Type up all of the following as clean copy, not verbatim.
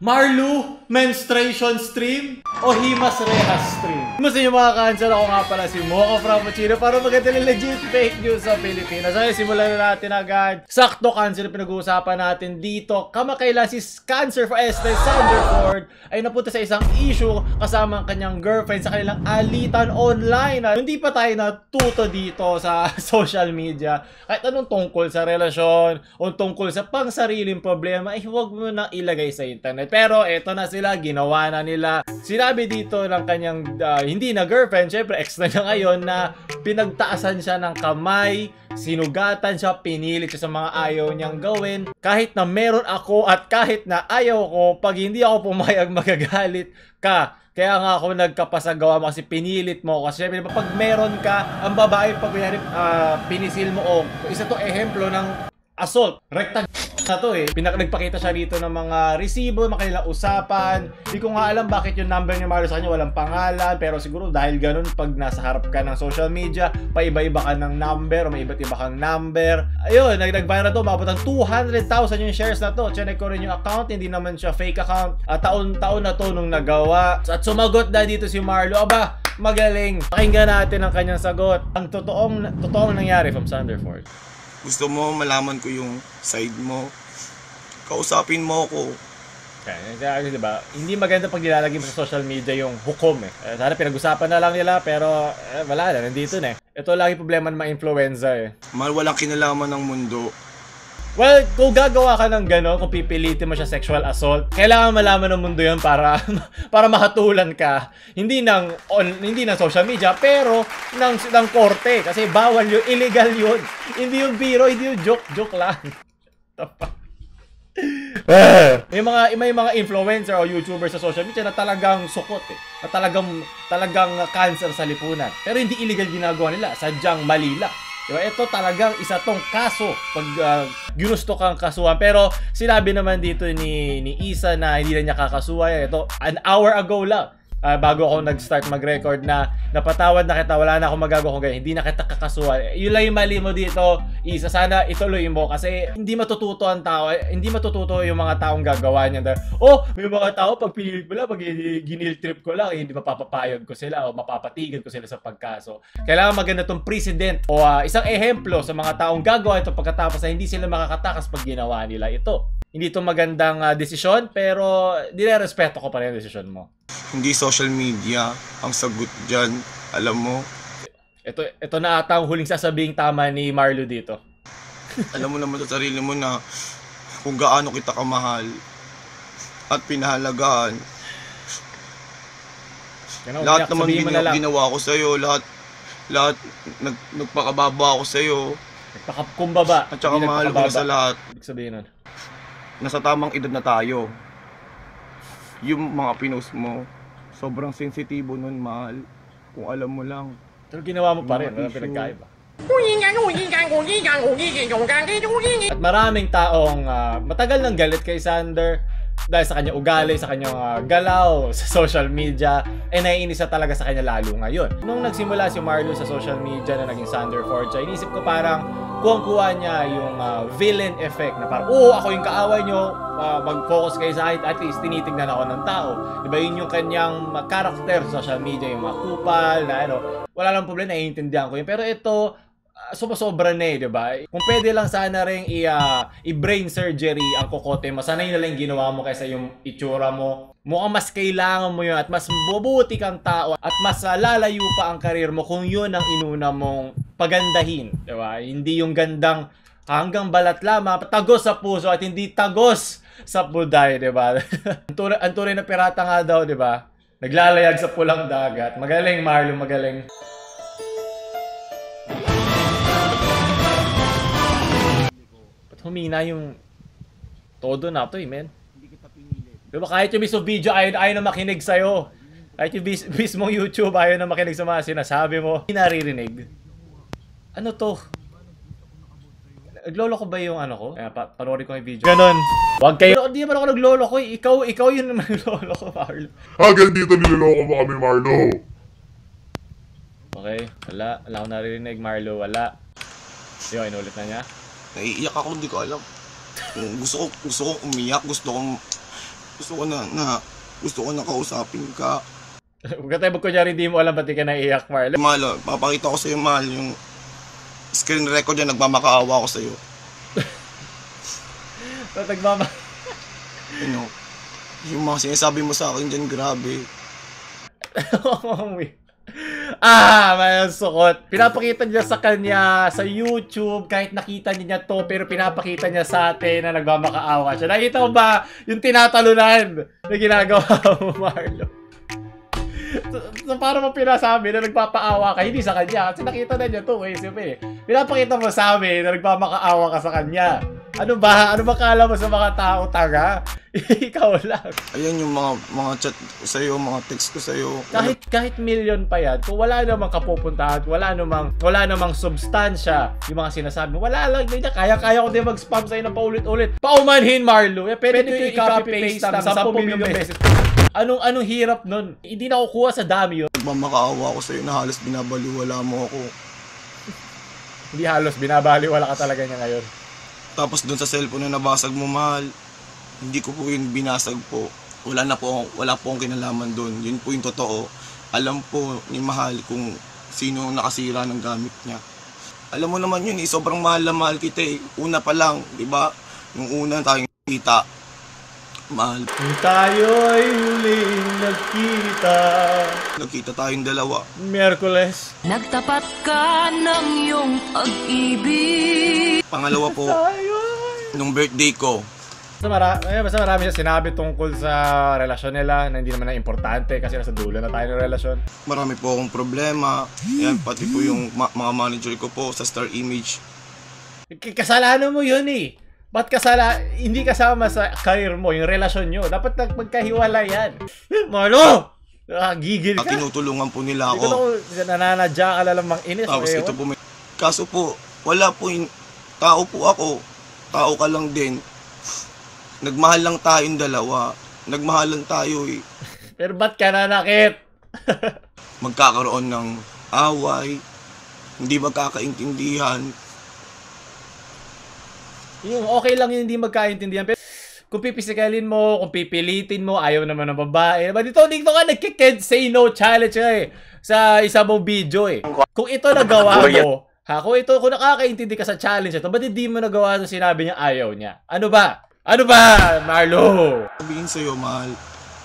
Marlu menstruation stream o Himas Rehas stream? Kumusta yung mga cancer? Ako nga pala si Mocha Frappuccino para maganda ng legit fake news sa Pilipinas. So simulan na natin agad. Sakto cancer pinag-uusapan natin dito. Kamakailan si Cancer for Estelle Sanderford ay napunta sa isang issue kasama ang kanyang girlfriend sa kanilang alitan online. Hindi pa tayo natuto dito sa social media. Kahit anong tungkol sa relasyon o tungkol sa pangsariling problema, huwag mo na ilagay sa internet. Pero eto na sila, ginawa na nila. Sinabi dito ng kanyang hindi na girlfriend, syempre ex na niya ngayon, na pinagtaasan siya ng kamay, sinugatan siya, pinilit siya sa mga ayaw niyang gawin. Kahit na meron ako at kahit na ayaw ko, pag hindi ako pumayag, magagalit ka. Kaya nga ako nagkapasagawa mo kasi pinilit mo. Kasi syempre pag meron ka, ang babae pag pinisil mo, o isa to ehemplo ng assault. Rectag na to eh. Nagpakita siya dito ng mga resibo, mga kanilang usapan. Hindi ko nga alam bakit yung number ni Marlo sa kanya walang pangalan. Pero siguro dahil ganun, pag nasa harap ka ng social media, paiba-iba ka ng number o may iba't iba kang number. Ayun, nag-viral na to. Mabot ng 200,000 yung shares na to. Check ko rin yung account. Hindi naman siya fake account. Taon-taon na to nung nagawa. At sumagot na dito si Marlo. Aba, magaling. Pakinggan natin ang kanyang sagot. Ang totoong nangyari from Sanderford. Gusto mo malaman ko yung side mo, kausapin mo ako. Kaya diba, hindi maganda pag nilalagay mo sa social media yung hukom eh. Sana pinag-usapan na lang nila pero wala na, nandito na eh. Ito lagi problema ng mga influenza eh. Mahal, walang kinalaman ng mundo. Well, kung gagawa ka ng gano'n, kung pipilitin mo siya sexual assault, kailangan malaman ng mundo yun para mahatulan ka. Hindi ng social media, pero ng korte. Kasi bawal yun, illegal yun. Hindi yung biro, hindi yung joke lang. may mga influencer o YouTuber sa social media na talagang sukot eh. Na talagang cancer sa lipunan. Pero hindi illegal ginagawa nila, sadyang mali lang. Diba? Ito talagang isa tong kaso pag ginusto kang kasuhan. Pero sinabi naman dito ni Isa na hindi na niya kakasuhan. Ito, an hour ago lang. Bago ako nag-start mag-record na napatawad na kita, wala na akong magagawa kung ganyan, hindi na kita kakasuhan. Yun lang yung mali mo dito, Isa. Sana ituloy mo kasi hindi matututo ang tao, hindi matututo yung mga taong gagawa niya. Oh, may mga tao pag pinilit mo lang, pag ginil trip ko lang, hindi mapapapayag ko sila o mapapatigan ko sila sa pagkaso. Kailangan maganda tong precedent o isang ehemplo sa mga taong gagawa ito pagkatapos na hindi sila makakatakas pag ginawa nila ito. Hindi ito magandang desisyon, pero nirerespeto ko pa rin yung desisyon mo. Hindi social media ang sagot dyan, alam mo. Ito na ata ang huling sasabing tama ni Marlo dito. Alam mo naman sa sarili mo na kung gaano kita kamahal at pinahalagaan. Lahat naman ginawa ko sa'yo, lahat nagpakababa ako sa'yo. Nagpakakumbaba. At saka mahal ko na sa lahat. Ibig sabihin nun, nasa tamang edad na tayo. Yung mga pinost mo, sobrang sensitibo nun, mahal. Kung alam mo lang. Pero ginawa mo pa rin, walang pinagkaiba. At maraming taong matagal nang galit kay Sander dahil sa kanyang ugali, sa kanyang galaw sa social media, naiinis na talaga sa kanya lalo ngayon. Nung nagsimula si Marlo sa social media na naging Sanderford siya, inisip ko parang kuha niya yung villain effect na parang, ako yung kaaway nyo, mag-focus kayo sa akin, at least tinitignan ako ng tao. Diba yun yung kanyang character sa social media, yung mga kupal, na wala lang problema, naiintindihan ko yun. Pero ito, sumasobra na eh, diba? Kung pwede lang sana rin i-brain surgery ang kokote mo, sana yun na lang ginawa mo kaysa yung itsura mo. Mukhang mas kailangan mo yun at mas bubuti kang tao at mas lalayo pa ang karir mo kung yun ang inuna mong pagandahin, diba? Hindi yung gandang hanggang balat lamang, tagos sa puso at hindi tagos sa buday, diba? Ang tunay na pirata nga daw, diba? Naglalayag sa pulang dagat. Magaling, Marlo, magaling. Humina yung todo na to men. Hindi kita pinilit. Diba kahit yung mismo video ayaw na makinig sa'yo. Kahit yung mismong YouTube ayaw na makinig sa mga sinasabi mo. Hindi naririnig. Ano to? Naglolo ko ba yung ano ko? Panoorin ko yung video. Ganon. Huwag kayo. Hindi naman ako naglolo ko. Ikaw yun naman naglolo ko, Marlo. Hanggang dito niloloko mo kami, Marlo. Okay. Wala akong naririnig, Marlo. Wala. Yun, inulit na niya. Naiiyak ako, hindi ko alam. Gusto ko umiyak, gusto kong Gusto ko na kausapin ka. Huwag ka tayo magkunyari hindi mo alam ba't di ka naiiyak, Marlo. Mahal, papakita ko sa'yo, mahal, yung screen record yan, nagmamakaawa ko sa'yo. Nagmama... Ano, yung mga sinasabi mo sa akin dyan, grabe. May sukot. Pinapakita niya sa kanya sa YouTube, kahit nakita niya to, pero pinapakita niya sa atin na nagmamakaawa siya. Nakita mo ba yung tinatalunan na ginagawa mo, Marlo? So para mo pinasabi na nagpapaawa ka, hindi sa kanya. Kasi nakita na niya to eh. Siyempre, pinapakita mo sa amin na nagmamakaawa ka sa kanya. Ano ba? Ano ba kala mo sa mga tao, taga? Ikaw lang. Ayan yung mga chat ko sa'yo, mga text ko sa'yo. Kahit million pa yan, kung wala namang kapupuntahan, wala namang substansya, yung mga sinasabi, wala lang din niya. Kaya ko din mag-spam sa'yo na paulit-ulit. Paumanhin, Marlo. Pwede ko i-copy-paste ng 10 milyong beses. Anong hirap nun? Hindi na kukuha sa dami yun. Nagmamakaawa ko sa'yo na halos binabaliwala mo ako. Hindi halos, binabaliwala ka talaga niya ngayon. Tapos dun sa cellphone na nabasag mo, mahal, hindi ko po yun binasag po. Wala po akong kinalaman dun. Yun po yung totoo. Alam po ni mahal kung sino nakasira ng gamit niya. Alam mo naman yun, sobrang mahal na mahal kita eh. Una pa lang, di ba? Yung una tayong kita. Mahal. Kung tayo ay huling nagkita. Nagkita tayong dalawa. Miyerkules. Nagtapat ka ng iyong pag-ibig. Pangalawa po, nung birthday ko. Basta marami siya sinabi tungkol sa relasyon nila na hindi naman na importante kasi nasa dulo na tayo ng relasyon. Marami po akong problema. Yan, pati po yung mga manager ko po sa Star Image. Kasalanan mo yun eh. Ba't hindi kasama sa career mo, yung relasyon nyo? Dapat magkahiwalay yan. Marlo! Gigil ka. Tinutulungan po nila ako. Hindi ko nananadya ka lang mang-inis. Tapos ito po may... Kaso po, wala po yung... Tao po ako. Tao ka lang din. Nagmahal lang tayong dalawa. Nagmahalan tayo eh. Pero ba't ka nanakit? Magkakaroon ng away. Hindi magkakaintindihan. Yung okay lang yung hindi magkaintindihan. Pero kung pipisikalin mo, kung pipilitin mo, ayaw naman ng babae. Dito ka nagkikid say no challenge ka eh. Sa isa mong video eh. Kung ito nagawa mo, kung nakakaintindi ka sa challenge ito, ba't hindi mo nagawa nung sinabi niya ayaw niya? Ano ba? Ano ba, Marlo? Sabihin sa'yo, mahal,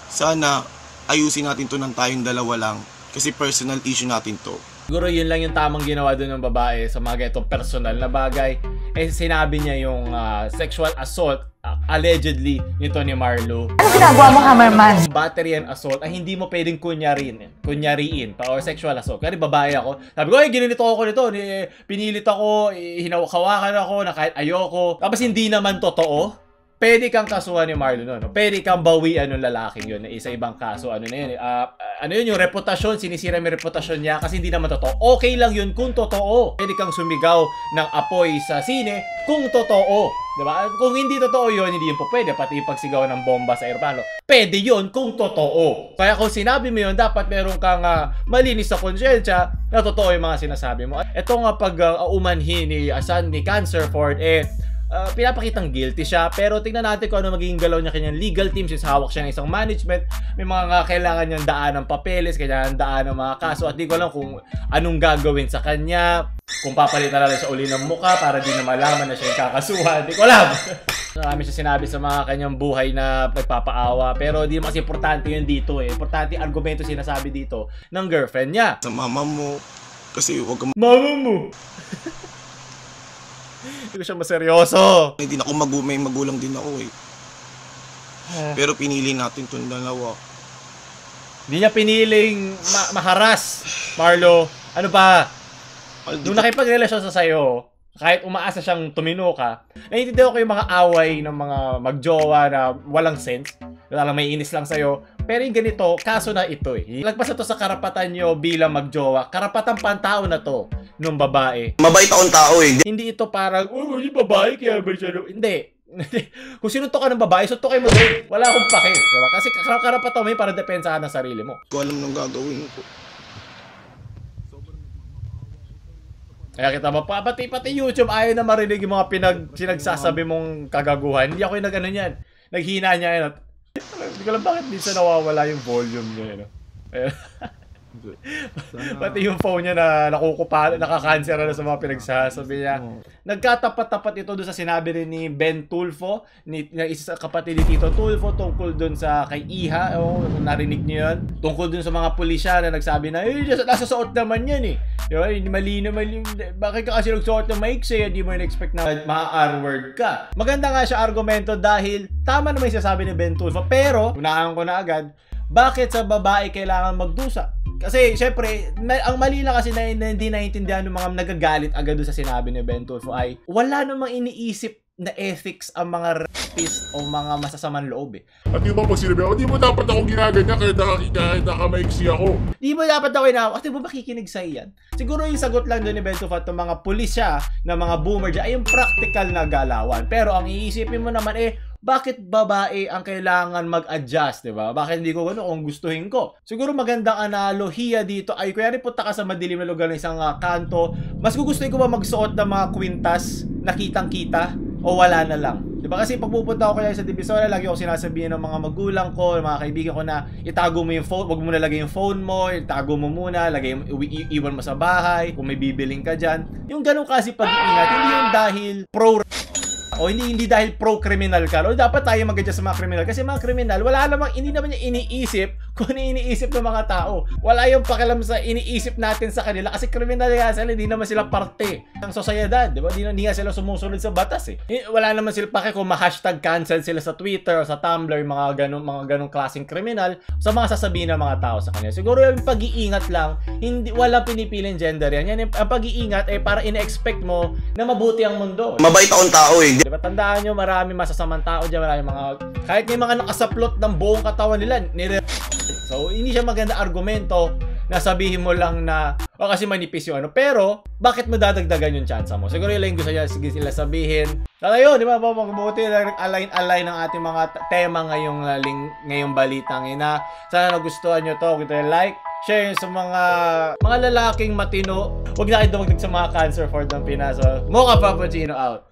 sana ayusin natin to ng tayong dalawa lang. Kasi personal issue natin to. Siguro yun lang yung tamang ginawa doon ng babae sa mga ganitong personal na bagay. Eh sinabi niya yung sexual assault, allegedly, nito ni Marlo. Ano ginagawa mo, cameraman? Battery and assault ay hindi mo pwedeng kunyariin pa or sexual assault. Kasi babae ako. Sabi ko, ginilito ako nito. Pinilit ako, hinawakawakan ako na kahit ayoko. Tapos hindi naman totoo. Pwede kang kasuhan ni Marlo no? Pwede kang bawian ng lalaking yun na isa ibang kaso. Ano na yun? Ano yun? Yung reputasyon, sinisira mo yung reputasyon niya kasi hindi naman totoo. Okay lang yun kung totoo. Pwede kang sumigaw ng apoy sa sine kung totoo. Diba? Kung hindi totoo yun, hindi yun po pwede. Pati pagsigaw ng bomba sa aeroplano. Pwede yun kung totoo. Kaya kung sinabi mo yun, dapat meron kang malinis sa konsyensya na totoo yung mga sinasabi mo. Ito nga pag-umanhin ni Cancerford, pinapakitang guilty siya, pero tingnan natin kung ano magiging galaw niya kanyang legal team since hawak siya ng isang management. May mga kailangan niyang daan ng papeles, kailangan daan ng mga kaso at di ko alam kung anong gagawin sa kanya, kung papalitan na lang siya uli ng muka para di na malaman na siya yung kakasuhan, di ko alam. Marami siya sinabi sa mga kanyang buhay na nagpapaawa, pero di naman kasi importante yun dito eh. Importante yung argumento sinasabi dito ng girlfriend niya. Sa mama mo, kasi huwag kang... Mama mo! Hindi ko siya maseryoso. Hindi na ako may magulang din ako eh. Pero pinili natin itong dalawa. Hindi niya piniling maharas, Marlo. Ano ba? Nung nakipagrelasyon sa sayo, kahit umaasa siyang tumino ka, naiintindihan ko yung mga away ng mga magjowa na walang sense. Lang may inis lang sa'yo. Pero yung ganito, kaso na ito eh. Lagpas na to sa karapatan nyo bilang magjowa. Karapatan pantao na to nung babae. Mabait akong tao eh. Hindi ito parang, yung babae kaya ba siya? Hindi. Kung sinuntok ka ng babae, suntokin mo din. Wala akong pake. Diba? Kasi karapatan mo yun para depensahan ng sarili mo. Hindi ko alam nung gagawin ko. Kaya kita mo, pati YouTube ayaw na marinig yung mga pinagsasabi mong kagaguhan. Hindi ako yung nag-ano yan. Naghina niya yun. Hindi ko lang bakit minsan nawawala yung volume niya, you know? Pati yung phone niya na nakaka-cancer na sa mga pinagsasabi niya. Nagkatapat-tapat ito doon sa sinabi rin ni Ben Tulfo, na isa sa kapatid ni Tito Tulfo, tungkol doon sa kay Iha. Narinig niyo yun? Tungkol doon sa mga pulisya na nagsabi na, nasa suot naman yan eh. Diba? Mali. Bakit ka kasi nagsuot ng maiksi? Hindi mo in-expect na ma-R-word ka. Maganda nga siya argumento dahil tama naman yung sasabi ni Ben Tulfo. Pero, unahan ko na agad, bakit sa babae kailangan magdusa? Kasi, syempre, ang mali na kasi na hindi naiintindihan ng mga nagagalit agad doon sa sinabi ni Ben Tulfo ay wala namang iniisip na ethics ang mga rapist o mga masasamang loob eh. At di ba pag sinabi ako, di mo dapat akong ginaganyan kahit nakamaiksi ako. Di mo dapat ako kasi mo makikinig sa iyan. Siguro yung sagot lang doon ni Ben Tulfo at mga pulisya na mga boomer dyan ay yung practical na galawan. Pero ang iisipin mo naman bakit babae ang kailangan mag-adjust, di ba? Bakit hindi ko gano'n kung gustuhin ko? Siguro magandang analohiya dito ay kaya rin punta ka sa madilim na lugar ng isang kanto, mas gugustuhin ko ba magsuot ng mga kwintas na kitang-kita o wala na lang? Di ba? Kasi pag pupunta ako kaya sa Divisoria, lagi ako sinasabihin ng mga magulang ko, ng mga kaibigan ko na itago mo yung phone, wag mo na lagay yung phone mo, itago mo muna, iwan mo sa bahay, kung may bibiling ka dyan. Yung ganun kasi pag-iingat, hindi yung dahil o hindi dahil pro-criminal ka. O dapat tayo mag-adjust sa mga criminal. Kasi mga criminal, hindi naman niya iniisip kung ano iniisip ng mga tao. Wala yung pakialam sa iniisip natin sa kanila. Kasi criminal nga sila, hindi naman sila parte ng sosyedad. Diba? Hindi nga sila sumusunod sa batas eh. Wala naman sila pake kung ma-hashtag cancel sila sa Twitter o sa Tumblr, mga ganong klaseng criminal sa mga sasabihin ng mga tao sa kanila. Siguro yung pag-iingat lang, walang pinipiling gender yan. Ang pag-iingat ay para in-expect mo na mabuti ang mundo. Mabait akong tao eh. Diba, tandaan nyo, marami masasamang tao dyan, marami kahit may mga nakasaplot ng buong katawan nila, so, hindi siya maganda argumento na sabihin mo lang na, kasi manipis yung pero, bakit mo dadagdagan yung chance mo? Siguro yung gusto niya, sige sila sabihin. Kaya di ba, magbuti na align ng ating mga tema ngayong balitang ina. Sana nagustuhan nyo to, kung like, share sa mga lalaking matino. Huwag na kayo dumagdag sa mga cancer for ng Pinas. So, Mocha Frappuccino out.